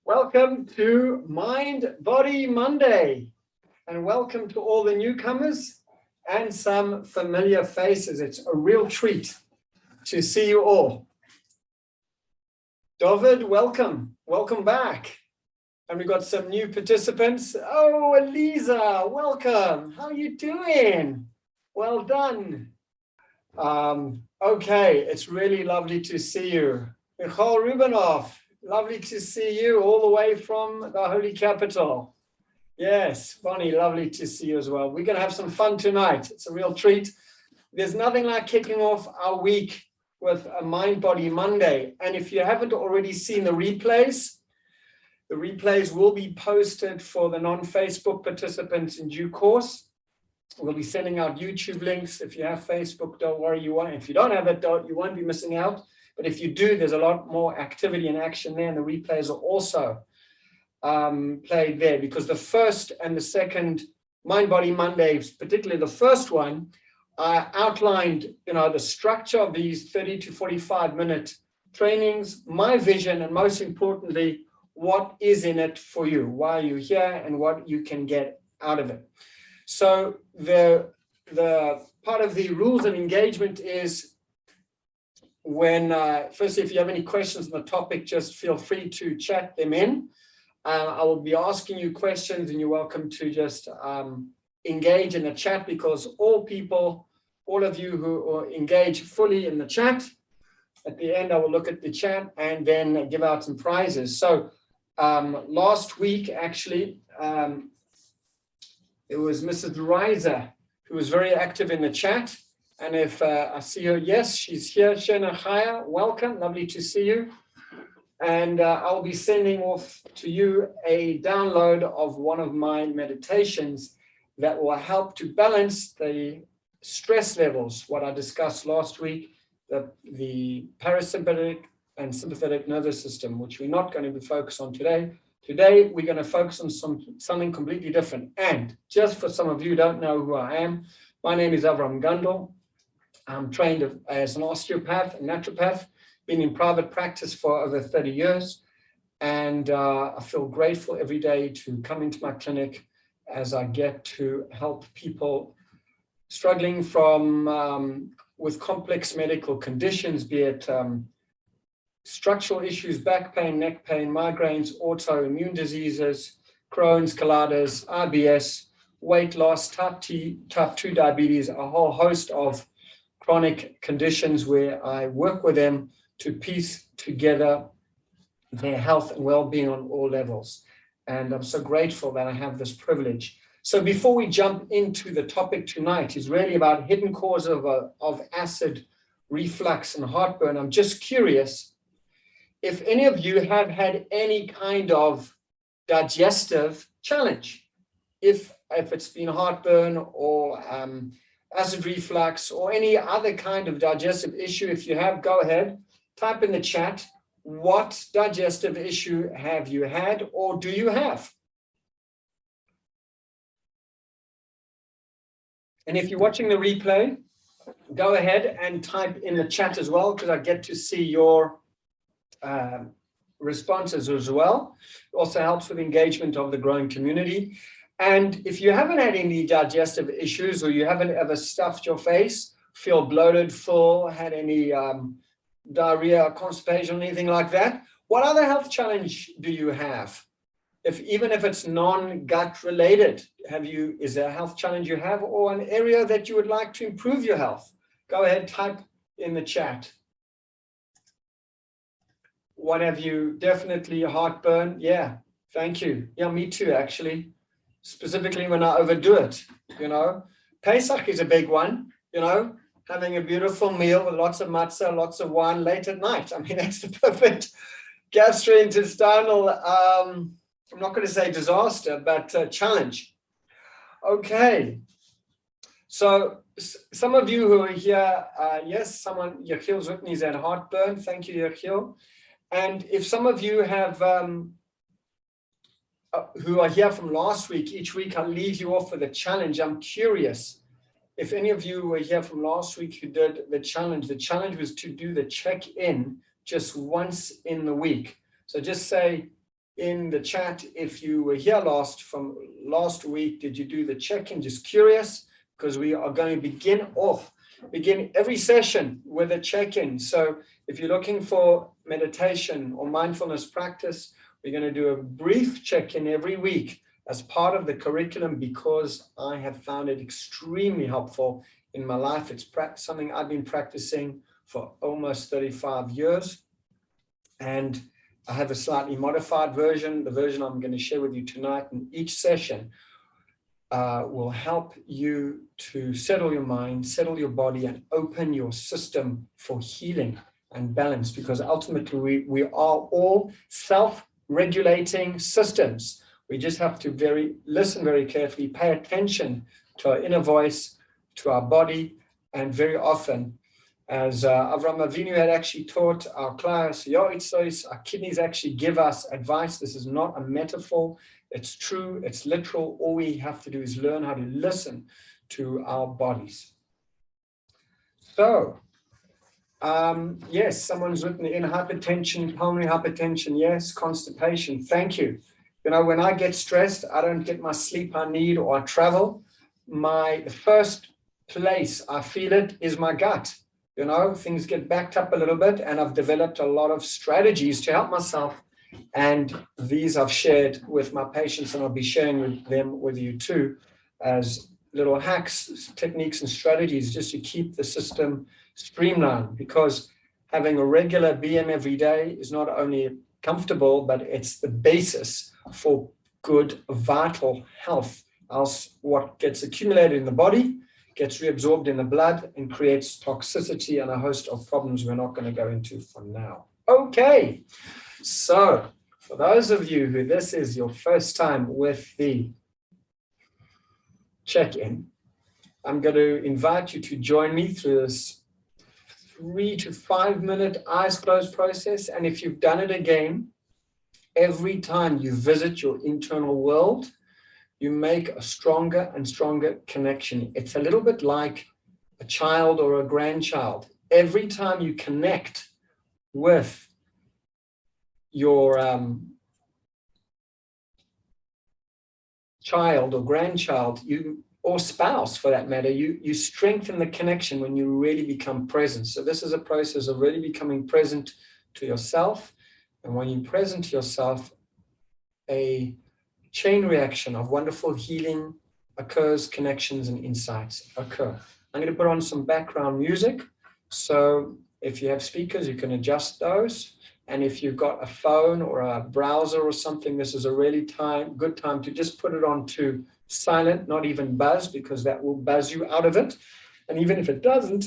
Welcome to Mind Body Monday, and welcome to all the newcomers and some familiar faces. It's a real treat to see you all. David, welcome back. And we've got some new participants. Oh, Eliza, welcome. How are you doing? Well done. Okay, it's really lovely to see you. Michal Rubinov, lovely to see you all the way from the Holy Capital. Yes, Bonnie, lovely to see you as well. We're going to have some fun tonight. It's a real treat. There's nothing like kicking off our week with a Mind Body Monday. And if you haven't already seen the replays will be posted for the non-Facebook participants in due course. We'll be sending out YouTube links. If you have Facebook, don't worry, you won't. If you don't have it, you won't be missing out. But if you do, there's a lot more activity and action there, and the replays are also played there, because the first and the second Mind Body Mondays, particularly the first one, I outlined, the structure of these 30 to 45-minute trainings, my vision, and most importantly, what is in it for you, why are you here, and what you can get out of it. So the part of the rules and engagement is when, firstly, if you have any questions on the topic, just feel free to chat them in. I will be asking you questions, and you're welcome to just engage in the chat, because all of you who engage fully in the chat, at the end, I will look at the chat and then give out some prizes. So last week, actually, it was Mrs. Reiser who was very active in the chat. And if I see her, yes, she's here. Shena Chaya, welcome. Lovely to see you. And I'll be sending off to you a download of one of my meditations that will help to balance the stress levels, what I discussed last week, the parasympathetic and sympathetic nervous system, which we're not going to be focused on today. Today, we're going to focus on something completely different. And just for some of you who don't know who I am, my name is Avraham Gundle. I'm trained as an osteopath and naturopath, been in private practice for over 30 years. And I feel grateful every day to come into my clinic as I get to help people struggling with complex medical conditions, be it structural issues, back pain, neck pain, migraines, autoimmune diseases, Crohn's, colitis, IBS, weight loss, type 2 diabetes, a whole host of chronic conditions where I work with them to piece together their health and well-being on all levels. And I'm so grateful that I have this privilege. So before we jump into the topic tonight, is really about hidden cause of acid reflux and heartburn. I'm just curious if any of you have had any kind of digestive challenge, if it's been heartburn or acid reflux or any other kind of digestive issue. If you have, go ahead, type in the chat, what digestive issue have you had or do you have? And if you're watching the replay, go ahead and type in the chat as well, because I get to see your responses as well. It also helps with engagement of the growing community. And if you haven't had any digestive issues, or you haven't ever stuffed your face, feel bloated, full, had any diarrhea, constipation, anything like that, what other health challenge do you have? Even if it's non-gut related, is there a health challenge you have, or an area that you would like to improve your health? Go ahead, type in the chat. What have you? Definitely heartburn. Yeah, thank you. Yeah, me too, actually. Specifically when I overdo it, Pesach is a big one, having a beautiful meal with lots of matzah, lots of wine late at night. I mean, that's the perfect gastrointestinal, I'm not going to say disaster, but challenge. Okay. So some of you who are here, yes, Yechiel's written he's had heartburn. Thank you, Yechiel. And if some of you have, who are here from last week, each week I'll leave you off with a challenge. I'm curious if any of you were here from last week who did the challenge. The challenge was to do the check-in just once in the week. So just say, in the chat if you were here from last week. Did you do the check-in? Just curious, because we are going to begin every session with a check-in. So if you're looking for meditation or mindfulness practice, we're going to do a brief check-in every week as part of the curriculum, because I have found it extremely helpful in my life. It's something I've been practicing for almost 35 years. And I have a slightly modified version, the version I'm going to share with you tonight. And each session will help you to settle your mind, settle your body, and open your system for healing and balance, because ultimately we are all self-regulating systems. We just have to listen very carefully, pay attention to our inner voice, to our body, and very often, as Avraham Avinu had actually taught our class, our kidneys actually give us advice. This is not a metaphor. It's true. It's literal. All we have to do is learn how to listen to our bodies. So, yes, someone's written in hypertension, pulmonary hypertension. Yes, constipation. Thank you. You know, when I get stressed, I don't get my sleep I need, or I travel. The first place I feel it is my gut. You know, things get backed up a little bit, and I've developed a lot of strategies to help myself. And these I've shared with my patients, and I'll be sharing them with you too, as little hacks, techniques, and strategies just to keep the system streamlined. Because having a regular BM every day is not only comfortable, but it's the basis for good, vital health. Else, what gets accumulated in the body gets reabsorbed in the blood and creates toxicity and a host of problems we're not going to go into for now. Okay, so for those of you who this is your first time with the check-in, I'm going to invite you to join me through this 3 to 5 minute eyes closed process. And if you've done it again, every time you visit your internal world, you make a stronger and stronger connection. It's a little bit like a child or a grandchild. Every time you connect with your child or grandchild, or spouse for that matter, you strengthen the connection when you really become present. So this is a process of really becoming present to yourself. And when you're present to yourself, a chain reaction of wonderful healing occurs, connections and insights occur. I'm going to put on some background music. So if you have speakers, you can adjust those. And if you've got a phone or a browser or something, this is a really good time to just put it on to silent, not even buzz, because that will buzz you out of it. And even if it doesn't,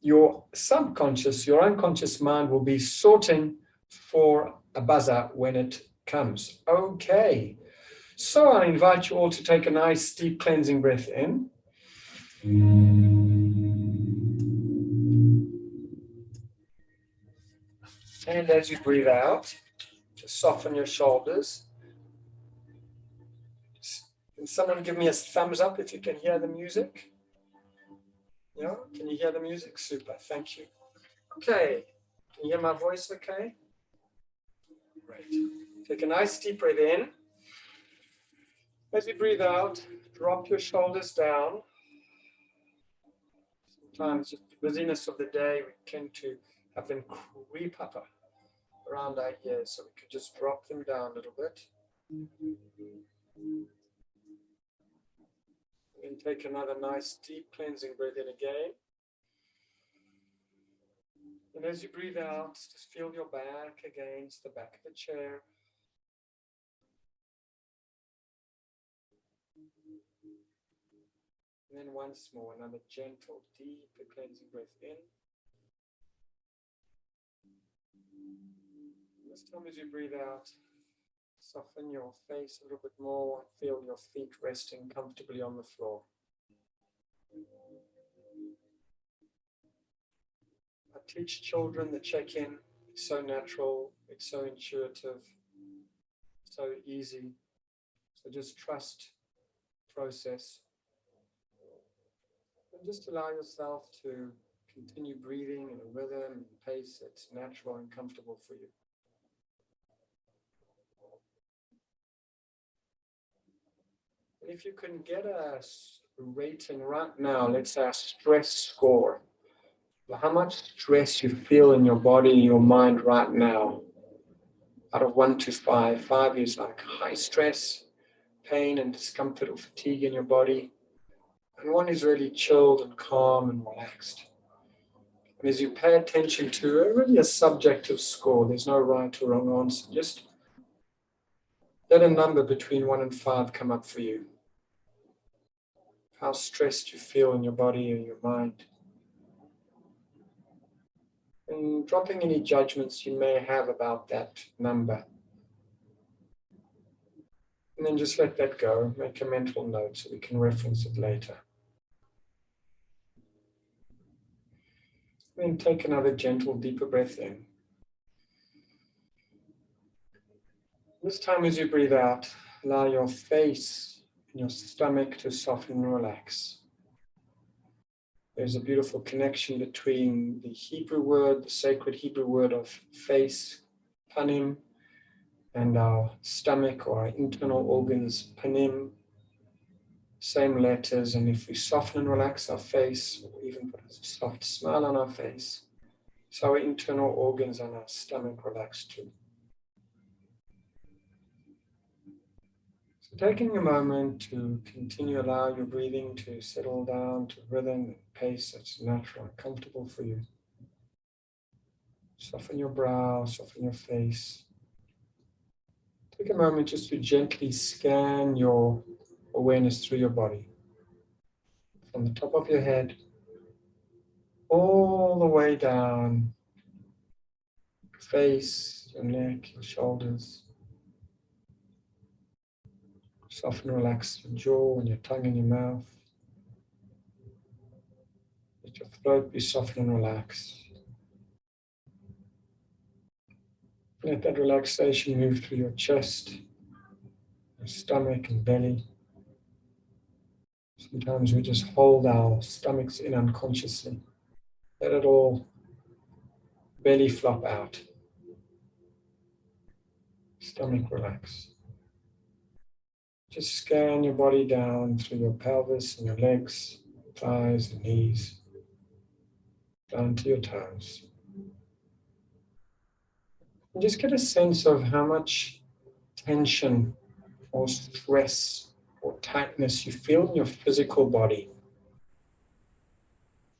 your subconscious, your unconscious mind will be sorting for a buzzer when it comes. Okay. So I invite you all to take a nice deep cleansing breath in. And as you breathe out, just soften your shoulders. Can someone give me a thumbs up if you can hear the music? Yeah, can you hear the music? Super, thank you. Okay, can you hear my voice okay? Great. Take a nice deep breath in. As you breathe out, drop your shoulders down. Sometimes just the busyness of the day, we tend to have them creep up around our ears, so we could just drop them down a little bit. And take another nice deep cleansing breath in again. And as you breathe out, just feel your back against the back of the chair. And then once more, another gentle, deep cleansing breath in. This time as you breathe out, soften your face a little bit more. Feel your feet resting comfortably on the floor. I teach children the check-in. It's so natural. It's so intuitive. So easy. So just trust the process. And just allow yourself to continue breathing in a rhythm and pace that's natural and comfortable for you. And if you can get a rating right now, let's say a stress score, how much stress you feel in your body, your mind right now, out of 1 to 5. 5 is like high stress, pain and discomfort or fatigue in your body. And 1 is really chilled and calm and relaxed. And as you pay attention to really a subjective score, there's no right or wrong answer. Just let a number between 1 and 5 come up for you. How stressed you feel in your body and your mind. And dropping any judgments you may have about that number. And then just let that go. Make a mental note so we can reference it later. Then take another gentle, deeper breath in. This time as you breathe out, allow your face and your stomach to soften and relax. There's a beautiful connection between the Hebrew word, the sacred Hebrew word of face, panim, and our stomach or our internal organs, panim. Same letters, and if we soften and relax our face, or even put a soft smile on our face, so our internal organs and our stomach relax too. So taking a moment to continue, allow your breathing to settle down to rhythm and pace that's natural and comfortable for you. Soften your brow, soften your face. Take a moment just to gently scan your awareness through your body. From the top of your head, all the way down, your face, your neck, your shoulders. Soften and relax your jaw and your tongue and your mouth. Let your throat be softened and relaxed. Let that relaxation move through your chest, your stomach and belly. Sometimes we just hold our stomachs in unconsciously. Let it all belly flop out. Stomach relax. Just scan your body down through your pelvis and your legs, thighs and knees, down to your toes. And just get a sense of how much tension or stress or tightness you feel in your physical body.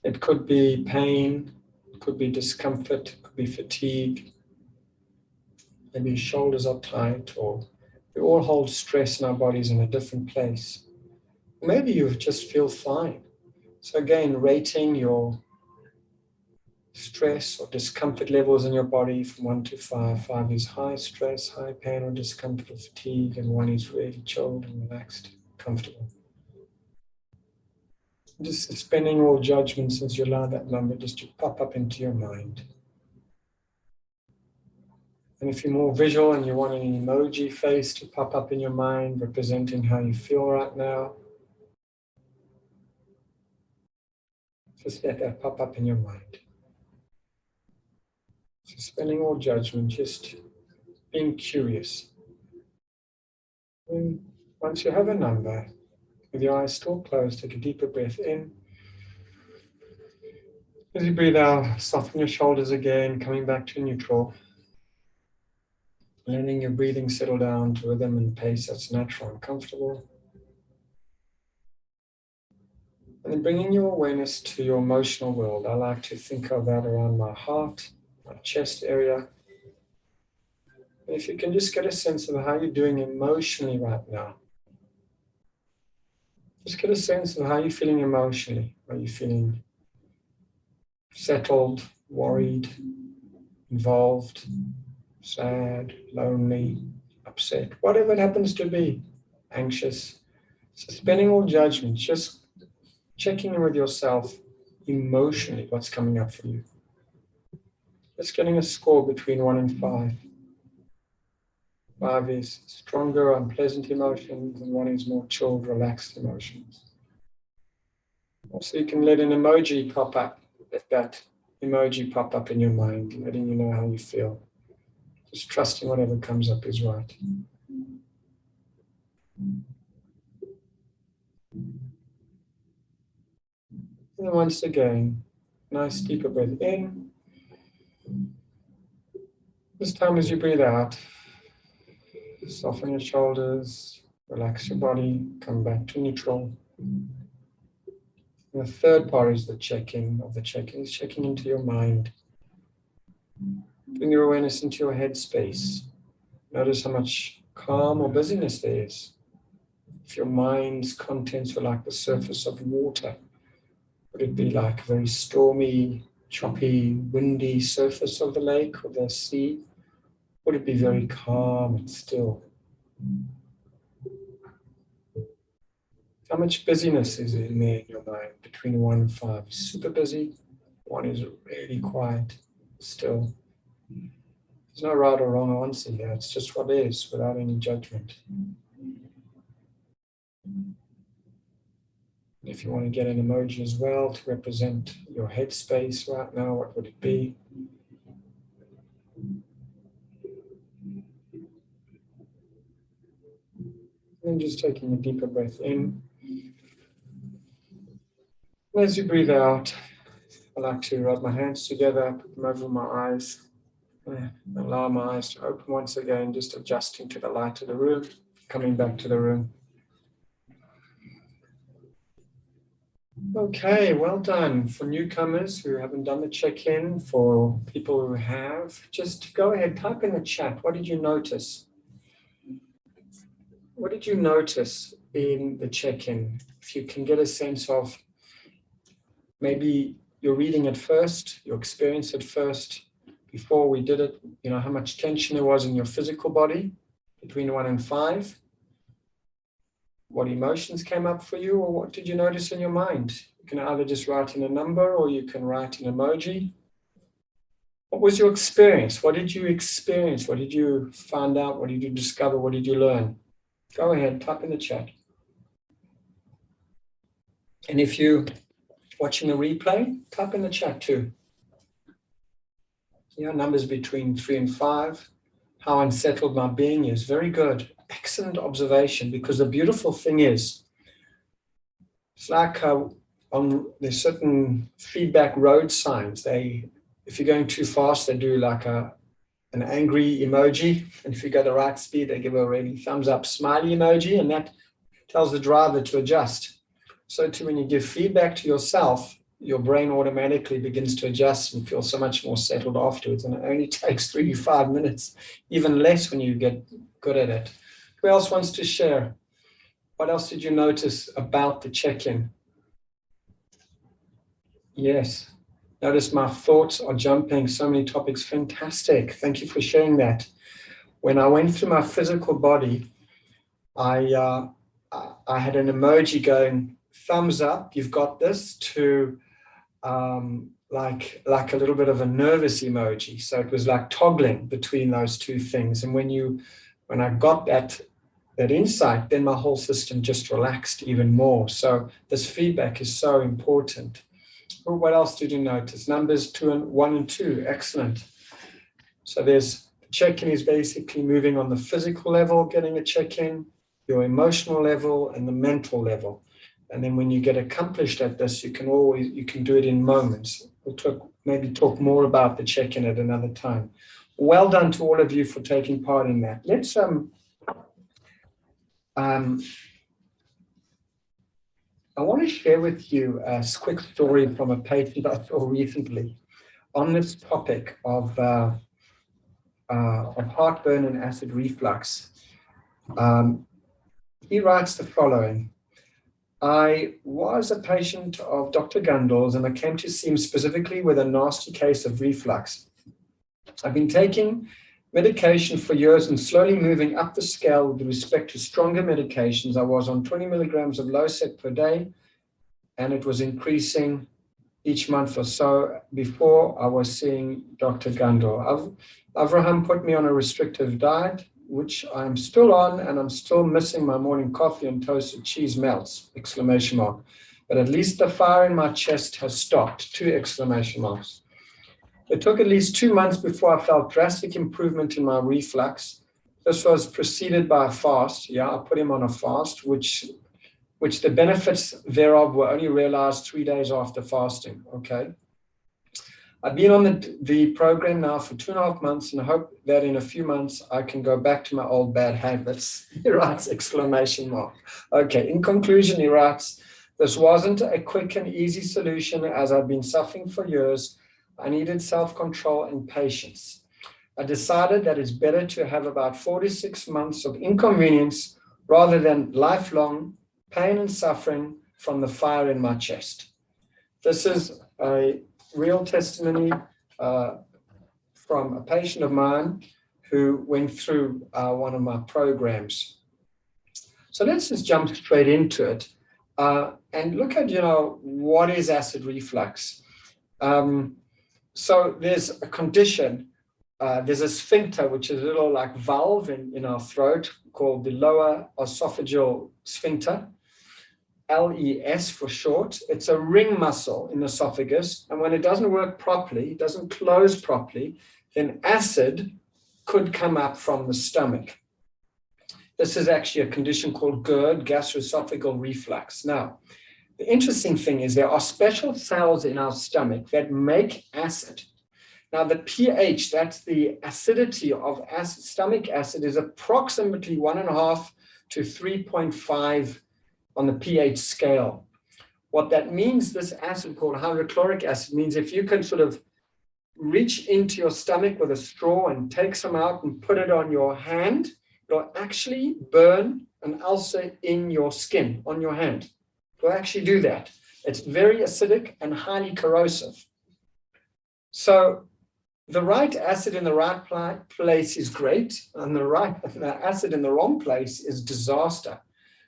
It could be pain, it could be discomfort, it could be fatigue. Maybe your shoulders are tight, or we all hold stress in our bodies in a different place. Maybe you just feel fine. So again, rating your stress or discomfort levels in your body from 1 to 5. 5 is high stress, high pain or discomfort or fatigue, and 1 is really chilled and relaxed, comfortable. Just suspending all judgments as you allow that number just to pop up into your mind. And if you're more visual and you want an emoji face to pop up in your mind representing how you feel right now, just let that pop up in your mind. Suspending all judgment, just being curious. And once you have a number, with your eyes still closed, take a deeper breath in. As you breathe out, soften your shoulders again, coming back to neutral. Letting your breathing settle down to rhythm and pace that's natural and comfortable. And then bringing your awareness to your emotional world. I like to think of that around my heart, my chest area. And if you can just get a sense of how you're doing emotionally right now. Just get a sense of how you're feeling emotionally. Are you feeling settled, worried, involved, sad, lonely, upset, whatever it happens to be, anxious? Suspending all judgment, just checking in with yourself emotionally, what's coming up for you. Just getting a score between 1 and 5. 5 is stronger, unpleasant emotions, and 1 is more chilled, relaxed emotions. Also, you can let an emoji pop up, let that emoji pop up in your mind, letting you know how you feel. Just trusting whatever comes up is right. And then once again, nice deeper breath in. This time as you breathe out, soften your shoulders, relax your body, come back to neutral. And the third part is the check-in of the check-in, is checking into your mind. Bring your awareness into your head space. Notice how much calm or busyness there is. If your mind's contents were like the surface of water, would it be like a very stormy, choppy, windy surface of the lake or the sea? Would it be very calm and still? How much busyness is in there in your mind between 1 and 5? Super busy, 1 is really quiet, still. There's no right or wrong answer here. It's just what is, without any judgment. If you want to get an emoji as well to represent your headspace right now, what would it be? And just taking a deeper breath in. As you breathe out, I like to rub my hands together, put them over my eyes, allow my eyes to open once again, just adjusting to the light of the room, coming back to the room. Okay, well done. For newcomers who haven't done the check-in, for people who have, just go ahead, type in the chat. What did you notice? What did you notice in the check-in? If you can get a sense of maybe your reading at first, your experience at first, before we did it, how much tension there was in your physical body between 1 and 5. What emotions came up for you, or what did you notice in your mind? You can either just write in a number or you can write an emoji. What was your experience? What did you experience? What did you find out? What did you discover? What did you learn? Go ahead, type in the chat. And if you're watching the replay, type in the chat too. Numbers between 3 and 5. How unsettled my being is. Very good. Excellent observation, because the beautiful thing is, it's like there's certain feedback road signs. If you're going too fast, they do like an angry emoji. And if you go the right speed, they give a really thumbs up smiley emoji. And that tells the driver to adjust. So too, when you give feedback to yourself, your brain automatically begins to adjust and feel so much more settled afterwards. And it only takes 3 to 5 minutes, even less when you get good at it. Who else wants to share? What else did you notice about the check-in? Yes. Notice my thoughts are jumping, so many topics. Fantastic. Thank you for sharing that. When I went through my physical body, I had an emoji going, thumbs up, you've got this, to like a little bit of a nervous emoji. So it was like toggling between those two things. And when I got that insight, then my whole system just relaxed even more. So this feedback is so important. Well, what else did you notice? Numbers 1 and 2, excellent. So there's check-in is basically moving on the physical level, getting a check-in, your emotional level, and the mental level. And then when you get accomplished at this, you can do it in moments. We'll maybe talk more about the check-in at another time. Well done to all of you for taking part in that. Let's I want to share with you a quick story from a patient I saw recently on this topic of heartburn and acid reflux. He writes the following. I was a patient of Dr. Gundle's and I came to see him specifically with a nasty case of reflux. I've been taking medication for years and slowly moving up the scale with respect to stronger medications. I was on 20 milligrams of Losec per day, and it was increasing each month or so before I was seeing Dr. Gundle. Avraham put me on a restrictive diet, which I'm still on, and I'm still missing my morning coffee and toasted cheese melts, ! But at least the fire in my chest has stopped, 2 exclamation marks. It took at least 2 months before I felt drastic improvement in my reflux. This was preceded by a fast. I put him on a fast, which which the benefits thereof were only realized 3 days after fasting. Okay. I've been on the program now for 2.5 months and hope that in a few months I can go back to my old bad habits. He writes, exclamation mark. Okay, in conclusion, he writes, this wasn't a quick and easy solution as I've been suffering for years. I needed self-control and patience. I decided that it's better to have about 4 to 6 months of inconvenience rather than lifelong pain and suffering from the fire in my chest. This is a real testimony from a patient of mine who went through one of my programs. So let's just jump straight into it and look at, what is acid reflux? So there's a condition, there's a sphincter, which is a little like valve in our throat called the lower esophageal sphincter. LES for short. It's a ring muscle in the esophagus, and when it doesn't work properly, it doesn't close properly, then acid could come up from the stomach. This is actually a condition called GERD, gastroesophageal reflux. Now, the interesting thing is there are special cells in our stomach that make acid. Now, the pH, that's the acidity of acid, stomach acid, is approximately 1.5 to 3.5 on the pH scale. What that means, this acid called hydrochloric acid, means if you can sort of reach into your stomach with a straw and take some out and put it on your hand, it'll actually burn an ulcer in your skin, on your hand. It'll actually do that. It's very acidic and highly corrosive. So the right acid in the right place is great, and the acid in the wrong place is disaster.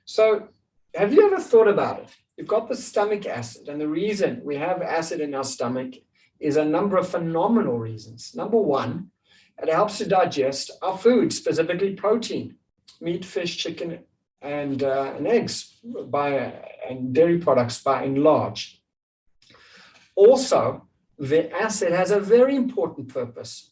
So have you ever thought about it? You've got the stomach acid, and the reason we have acid in our stomach is a number of phenomenal reasons. Number one, it helps to digest our food, specifically protein, meat, fish, chicken, and eggs, and dairy products by and large. Also, the acid has a very important purpose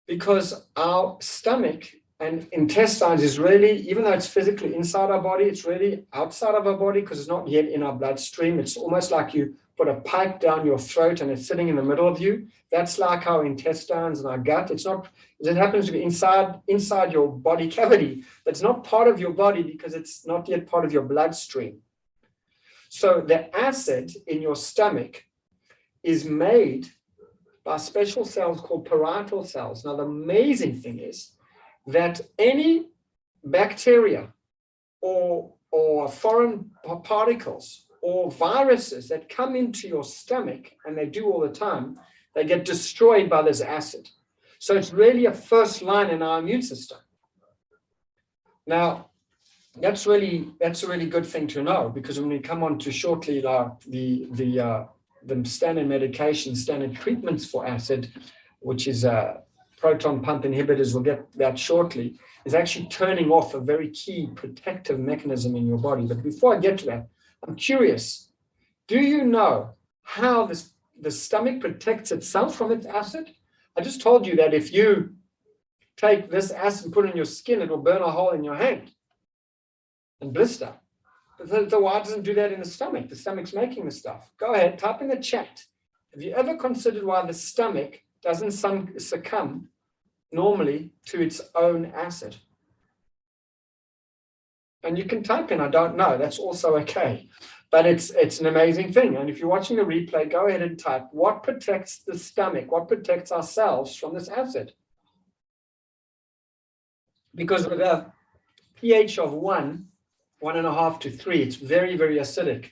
because our stomach and intestines is really, even though it's physically inside our body, it's really outside of our body because it's not yet in our bloodstream. It's almost like you put a pipe down your throat and it's sitting in the middle of you. That's like our intestines and our gut. It's not, it happens to be inside your body cavity, but it's not part of your body because it's not yet part of your bloodstream. So the acid in your stomach is made by special cells called parietal cells. Now, the amazing thing is that any bacteria or foreign particles or viruses that come into your stomach, and they do all the time, they get destroyed by this acid. So it's really a first line in our immune system. Now, that's a really good thing to know, because when we come on to shortly the standard medication, standard treatments for acid, which is proton pump inhibitors, we'll get that shortly, is actually turning off a very key protective mechanism in your body. But before I get to that, I'm curious, do you know how the stomach protects itself from its acid? I just told you that if you take this acid and put it in your skin, it will burn a hole in your hand and blister. But why doesn't it do that in the stomach? The stomach's making the stuff. Go ahead, type in the chat. Have you ever considered why the stomach doesn't succumb normally to its own acid? And you can type in, I don't know, that's also okay. But it's an amazing thing. And if you're watching the replay, go ahead and type, what protects the stomach? What protects ourselves from this acid? Because with a pH of 1.5 to 3, it's very, very acidic.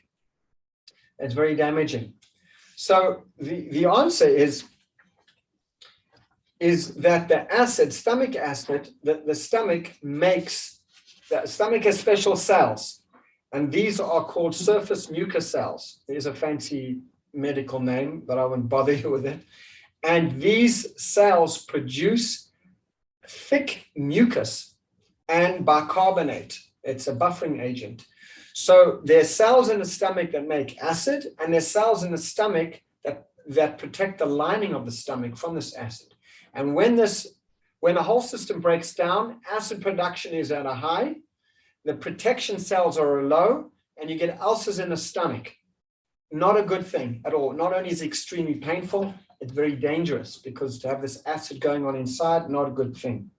It's very damaging. So the answer is that the acid, stomach acid, the stomach has special cells, and these are called surface mucus cells. There's a fancy medical name, but I won't bother you with it. And these cells produce thick mucus and bicarbonate. It's a buffering agent. So there's cells in the stomach that make acid, and there's cells in the stomach that protect the lining of the stomach from this acid. And when the whole system breaks down, acid production is at a high, the protection cells are low, and you get ulcers in the stomach. Not a good thing at all. Not only is it extremely painful, it's very dangerous, because to have this acid going on inside, not a good thing.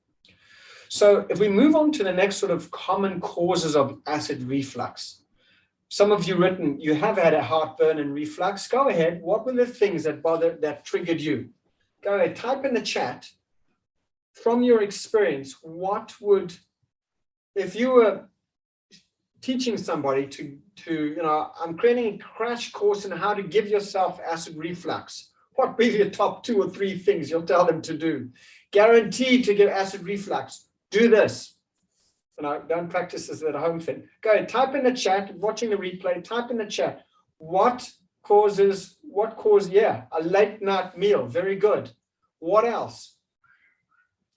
So if we move on to the next sort of common causes of acid reflux, some of you written, you have had a heartburn and reflux. Go ahead. What were the things that triggered you? Go ahead, type in the chat. From your experience, what would, if you were teaching somebody I'm creating a crash course on how to give yourself acid reflux, what would be your top 2 or 3 things you'll tell them to do? Guaranteed to get acid reflux. Do this. Don't practice this at home thing. Go ahead, type in the chat, watching the replay, type in the chat. What caused, a late night meal. Very good. What else?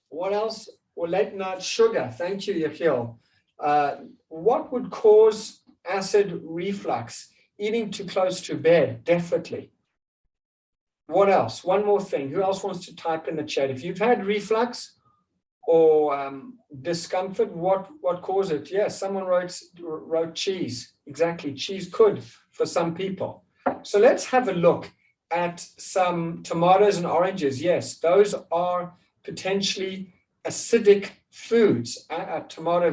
What else? Or late night sugar. Thank you, Yechiel. What would cause acid reflux? Eating too close to bed, definitely. What else? One more thing. Who else wants to type in the chat? If you've had reflux or discomfort, what caused it? Yes, someone wrote cheese. Exactly, cheese could for some people. So let's have a look at some tomatoes and oranges. Yes, those are potentially acidic foods. Tomato,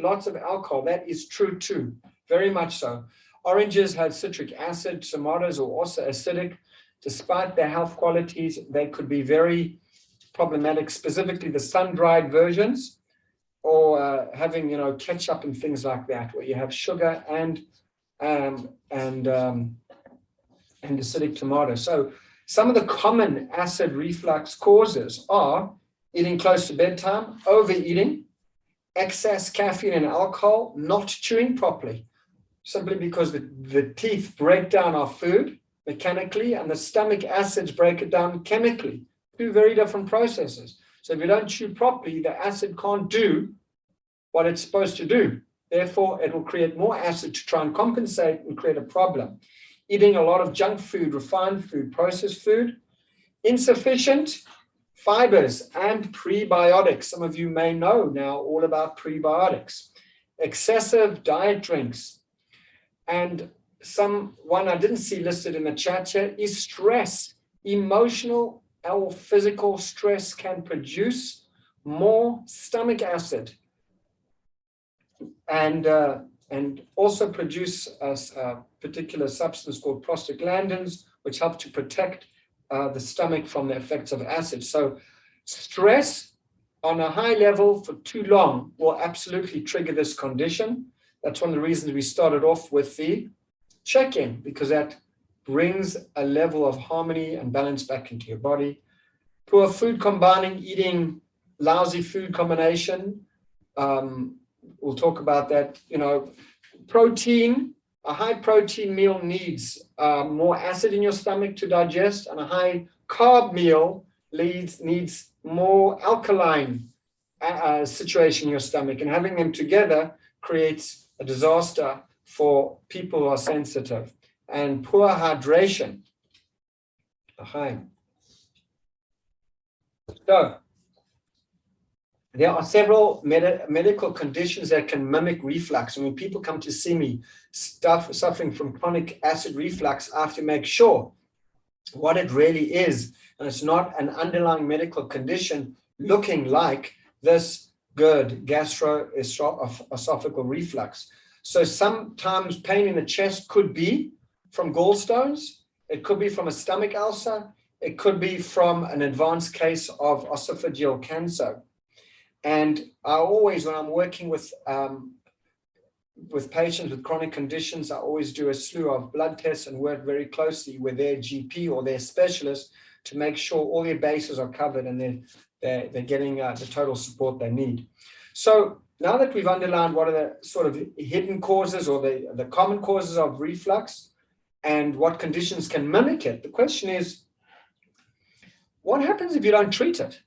lots of alcohol. That is true too, very much so. Oranges have citric acid. Tomatoes are also acidic. Despite their health qualities, they could be very problematic, specifically the sun-dried versions, or having ketchup and things like that, where you have sugar and acidic tomato. So some of the common acid reflux causes are eating close to bedtime, overeating, excess caffeine and alcohol, not chewing properly, simply because the teeth break down our food mechanically and the stomach acids break it down chemically. 2 very different processes. So if you don't chew properly, the acid can't do what it's supposed to do. Therefore, it will create more acid to try and compensate and create a problem. Eating a lot of junk food, refined food, processed food, insufficient fibers and prebiotics. Some of you may know now all about prebiotics. Excessive diet drinks. And one I didn't see listed in the chat here is stress. Emotional or physical stress can produce more stomach acid and also produce a particular substance called prostaglandins, which help to protect the stomach from the effects of acid. So stress on a high level for too long will absolutely trigger this condition. That's one of the reasons we started off with the check-in, because that brings a level of harmony and balance back into your body. Poor food combining, eating lousy food combination. We'll talk about that. Protein, a high protein meal needs more acid in your stomach to digest, and a high carb meal needs more alkaline situation in your stomach. And having them together creates a disaster for people who are sensitive. And poor hydration. So there are several medical conditions that can mimic reflux. And when people come to see me suffering from chronic acid reflux, I have to make sure what it really is. And it's not an underlying medical condition looking like this GERD, gastroesophageal reflux. So sometimes pain in the chest could be from gallstones. It could be from a stomach ulcer. It could be from an advanced case of esophageal cancer. And I always, when I'm working with patients with chronic conditions, I always do a slew of blood tests and work very closely with their GP or their specialist to make sure all their bases are covered and they're getting the total support they need. So now that we've underlined what are the sort of hidden causes or the common causes of reflux and what conditions can mimic it, the question is, what happens if you don't treat it?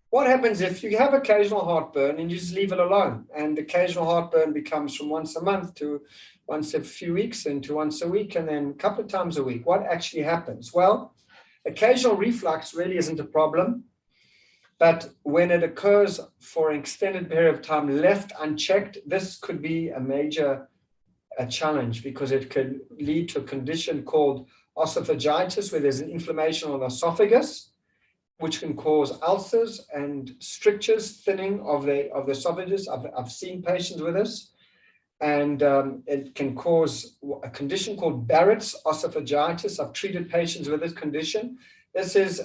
What happens if you have occasional heartburn and you just leave it alone, and occasional heartburn becomes from once a month to once a few weeks and to once a week and then a couple of times a week? What actually happens? Well, occasional reflux really isn't a problem, but when it occurs for an extended period of time left unchecked, this could be a major a challenge because it could lead to a condition called esophagitis, where there's an inflammation of the esophagus, which can cause ulcers and strictures, thinning of the esophagus. I've seen patients with this. And it can cause a condition called Barrett's esophagitis. I've treated patients with this condition. This is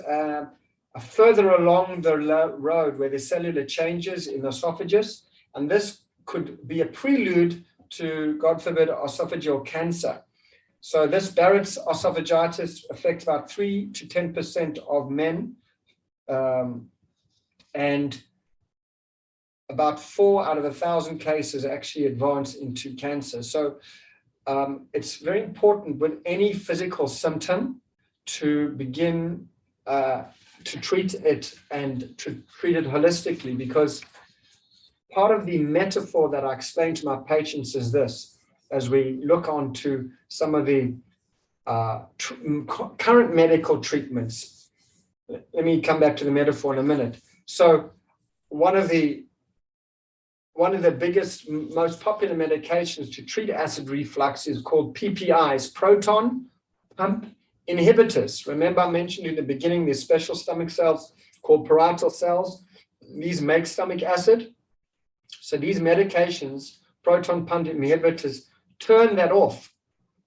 further along the road where there's cellular changes in the esophagus, and this could be a prelude to, God forbid, esophageal cancer. So this Barrett's esophagitis affects about 3 to 10% of men, and about 4 out of 1,000 cases actually advance into cancer. So it's very important with any physical symptom to begin to treat it and to treat it holistically, because part of the metaphor that I explain to my patients is this, as we look on to some of the current medical treatments. Let me come back to the metaphor in a minute. So one of the biggest, most popular medications to treat acid reflux is called PPIs, proton pump inhibitors. Remember I mentioned in the beginning, there's special stomach cells called parietal cells. These make stomach acid. So these medications, proton pump inhibitors, turn that off,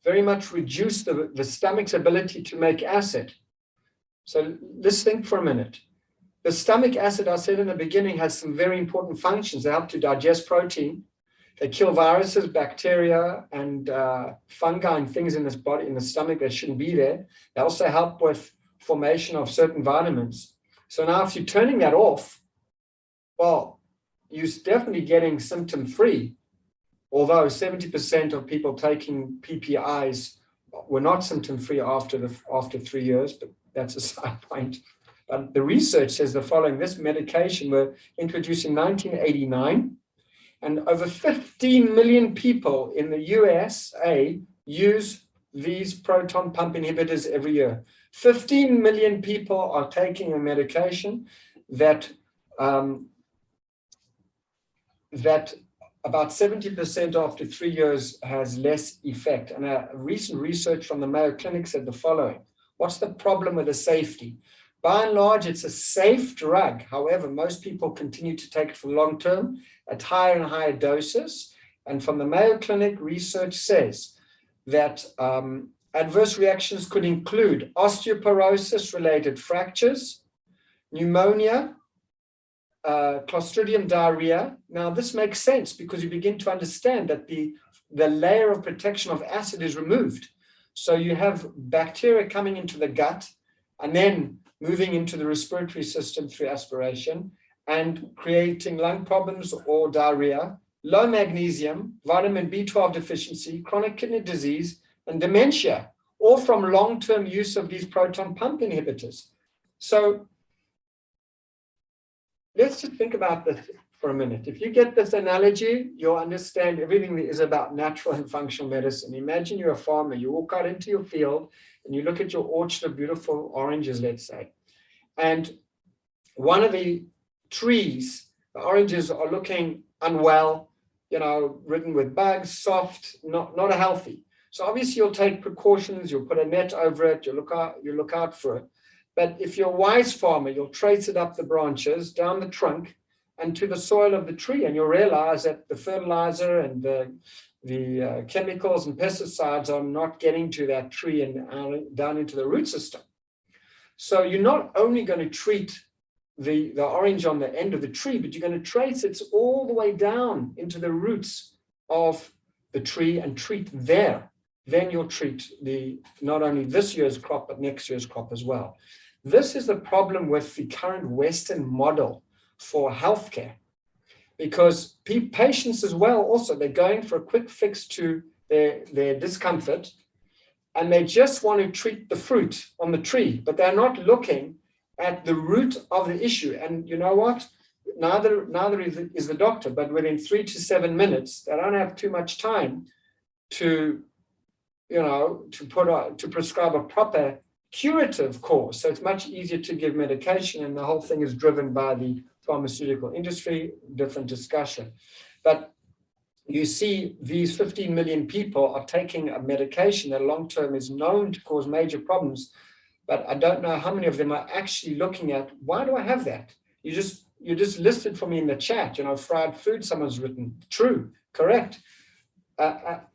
very much reduce the stomach's ability to make acid. So let's think for a minute. The stomach acid, I said in the beginning, has some very important functions. They help to digest protein. They kill viruses, bacteria, and fungi and things in this body, in the stomach that shouldn't be there. They also help with formation of certain vitamins. So now if you're turning that off, well, you're definitely getting symptom-free, although 70% of people taking PPIs were not symptom-free after 3 years, but that's a side point. But the research says the following: this medication were introduced in 1989, and over 15 million people in the USA use these proton pump inhibitors every year. 15 million people are taking a medication that about 70% after 3 years has less effect. And a recent research from the Mayo Clinic said the following: what's the problem with the safety? By and large, it's a safe drug. However, most people continue to take it for long term at higher and higher doses. And from the Mayo Clinic, research says that adverse reactions could include osteoporosis-related fractures, pneumonia, Clostridium diarrhea. Now, this makes sense because you begin to understand that the layer of protection of acid is removed. So you have bacteria coming into the gut and then moving into the respiratory system through aspiration and creating lung problems or diarrhea, low magnesium, vitamin B12 deficiency, chronic kidney disease, and dementia, all from long-term use of these proton pump inhibitors. So let's just think about this for a minute. If you get this analogy, you'll understand everything that is about natural and functional medicine. Imagine you're a farmer, you walk out into your field and you look at your orchard of beautiful oranges, let's say. And one of the trees, the oranges are looking unwell, ridden with bugs, soft, not healthy. So obviously you'll take precautions, you'll put a net over it, you look out for it. But if you're a wise farmer, you'll trace it up the branches, down the trunk, and to the soil of the tree, and you'll realize that the fertilizer and the chemicals and pesticides are not getting to that tree and down into the root system. So you're not only going to treat the orange on the end of the tree, but you're going to trace it all the way down into the roots of the tree and treat there. Then you'll treat not only this year's crop, but next year's crop as well. This is the problem with the current Western model for healthcare, because patients as well, also, they're going for a quick fix to their discomfort, and they just want to treat the fruit on the tree, but they're not looking at the root of the issue. And you know what? Neither is the doctor, but within 3 to 7 minutes, they don't have too much time to prescribe a proper curative course. So it's much easier to give medication, and the whole thing is driven by the pharmaceutical industry, different discussion. But you see these 15 million people are taking a medication that long-term is known to cause major problems, but I don't know how many of them are actually looking at, why do I have that? You just listed for me in the chat, fried food, someone's written, true, correct.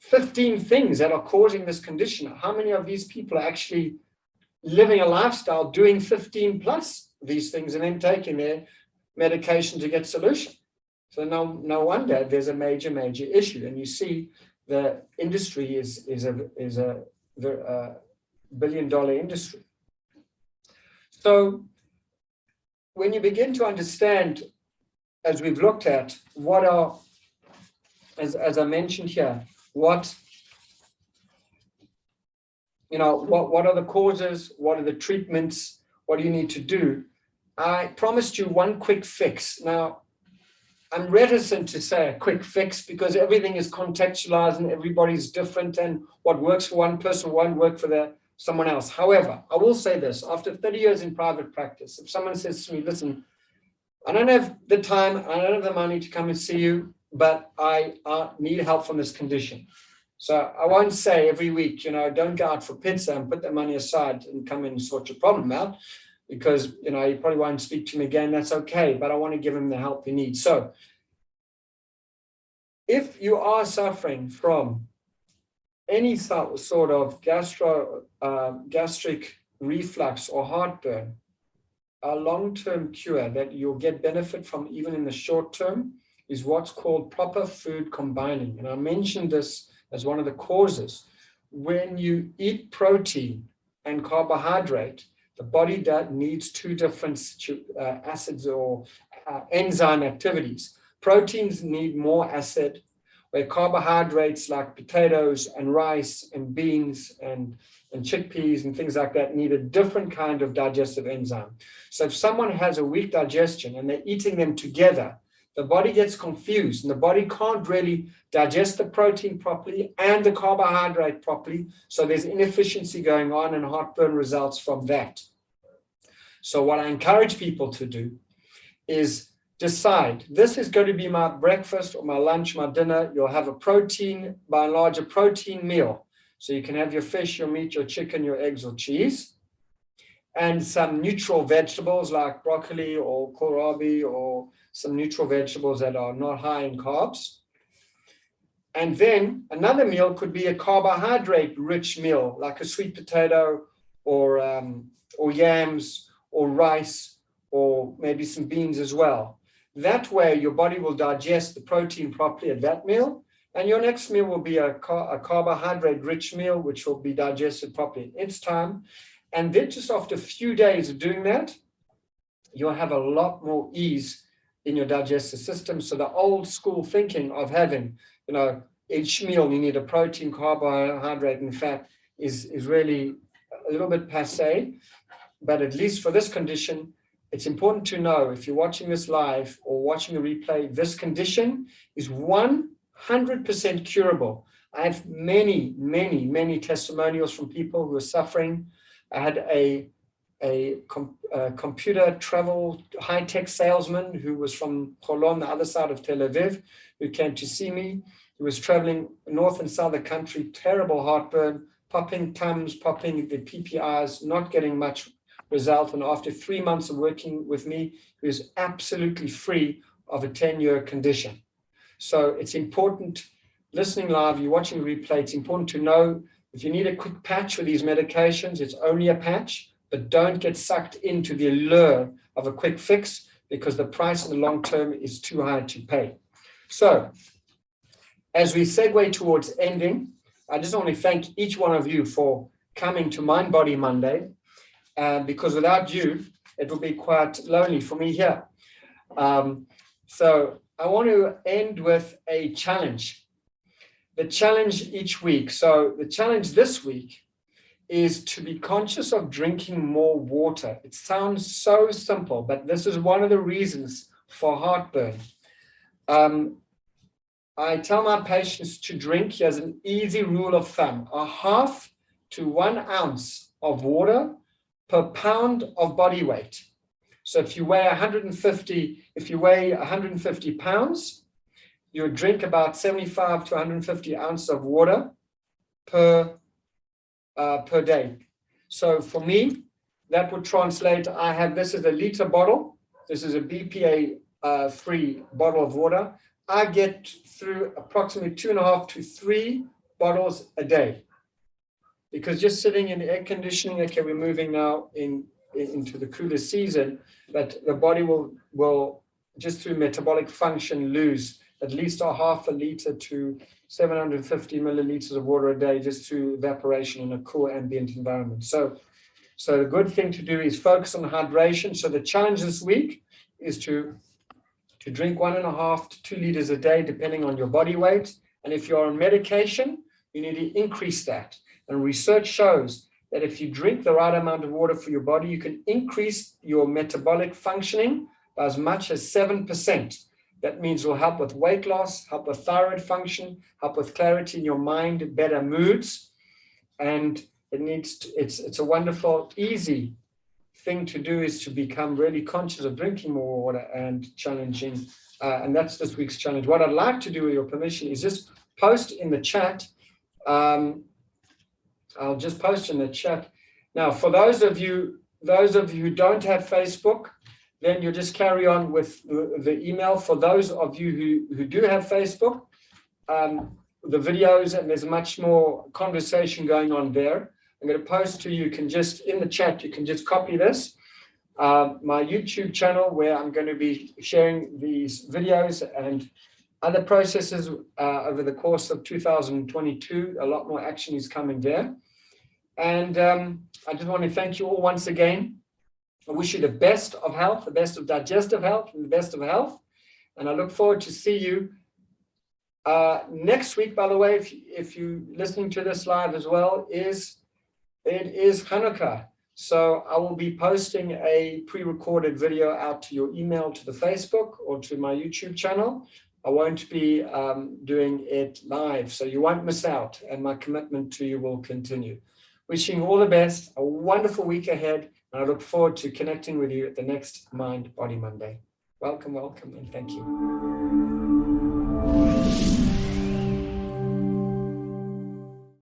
15 things that are causing this condition. How many of these people are actually living a lifestyle doing 15 plus these things and then taking their medication to get solution? So no wonder there's a major issue. And you see the industry is a billion-dollar industry. So when you begin to understand, as we've looked at, what are, as I mentioned here, what are the causes, what are the treatments, what do you need to do? I promised you one quick fix. Now, I'm reticent to say a quick fix because everything is contextualized and everybody's different, and what works for one person won't work for someone else. However, I will say this, after 30 years in private practice, if someone says to me, listen, I don't have the time, I don't have the money to come and see you, but I need help from this condition. So I won't say every week, don't go out for pizza and put the money aside and come and sort your problem out, because, you probably won't speak to him again. That's okay, but I want to give him the help he needs. So if you are suffering from any sort of gastric reflux or heartburn, a long-term cure that you'll get benefit from even in the short term is what's called proper food combining. And I mentioned this as one of the causes. When you eat protein and carbohydrate, the body needs two different acids or enzyme activities. Proteins need more acid, where carbohydrates like potatoes and rice and beans and chickpeas and things like that need a different kind of digestive enzyme. So if someone has a weak digestion and they're eating them together, the body gets confused and the body can't really digest the protein properly and the carbohydrate properly. So there's inefficiency going on and heartburn results from that. So what I encourage people to do is decide, this is going to be my breakfast or my lunch, my dinner. You'll have a protein, by and large, a protein meal. So you can have your fish, your meat, your chicken, your eggs or cheese, and some neutral vegetables like broccoli or kohlrabi or some neutral vegetables that are not high in carbs. And then another meal could be a carbohydrate-rich meal, like a sweet potato or yams or rice or maybe some beans as well. That way, your body will digest the protein properly at that meal, and your next meal will be a carbohydrate-rich meal, which will be digested properly in its time. And then just after a few days of doing that, you'll have a lot more ease in your digestive system. So the old school thinking of having, each meal you need a protein, carbohydrate, and fat is really a little bit passé. But at least for this condition, it's important to know, if you're watching this live or watching a replay, this condition is 100% curable. I have many testimonials from people who are suffering. I had a computer travel high-tech salesman who was from Holon, the other side of Tel Aviv, who came to see me. He was traveling north and south of the country, terrible heartburn, popping Tums, popping the PPIs, not getting much result. And after 3 months of working with me, he was absolutely free of a 10-year condition. So it's important, listening live, you're watching the replay, it's important to know if you need a quick patch with these medications, it's only a patch, but don't get sucked into the allure of a quick fix, because the price in the long term is too high to pay. So as we segue towards ending, I just want to thank each one of you for coming to Mind Body Monday, because without you, it will be quite lonely for me here. So I want to end with a challenge. The challenge each week. So the challenge this week is to be conscious of drinking more water. It sounds so simple, but this is one of the reasons for heartburn. I tell my patients to drink, here's an easy rule of thumb, 1/2 to 1 ounce of water per pound of body weight. So if you weigh 150 pounds, you would drink about 75 to 150 ounces of water per day. So for me, that would translate, I have, this is a liter bottle. This is a BPA free bottle of water. I get through approximately 2.5 to 3 bottles a day. Because just sitting in air conditioning, okay, we're moving now into the cooler season, but the body will just through metabolic function lose at least a 0.5 liter to 750 milliliters of water a day just through evaporation in a cool ambient environment. So the good thing to do is focus on hydration. So the challenge this week is to drink 1.5 to 2 liters a day, depending on your body weight. And if you're on medication, you need to increase that. And research shows that if you drink the right amount of water for your body, you can increase your metabolic functioning by as much as 7%. That means it will help with weight loss, help with thyroid function, help with clarity in your mind, better moods. And it's a wonderful, easy thing to do is to become really conscious of drinking more water and challenging. And that's this week's challenge. What I'd like to do with your permission is just post in the chat. I'll just post in the chat. Now, for those of you who don't have Facebook, then you just carry on with the email. For those of you who do have Facebook, the videos, and there's much more conversation going on there. I'm going to post to you. You can just, in the chat, you can just copy this. My YouTube channel, where I'm going to be sharing these videos and other processes over the course of 2022. A lot more action is coming there. And I just want to thank you all once again. I wish you the best of health, the best of digestive health, and the best of health. And I look forward to see you next week. By the way, if you're listening to this live as well, it is Hanukkah. So I will be posting a pre-recorded video out to your email, to the Facebook, or to my YouTube channel. I won't be doing it live, so you won't miss out. And my commitment to you will continue. Wishing you all the best, a wonderful week ahead. And I look forward to connecting with you at the next Mind Body Monday. Welcome, welcome, and thank you.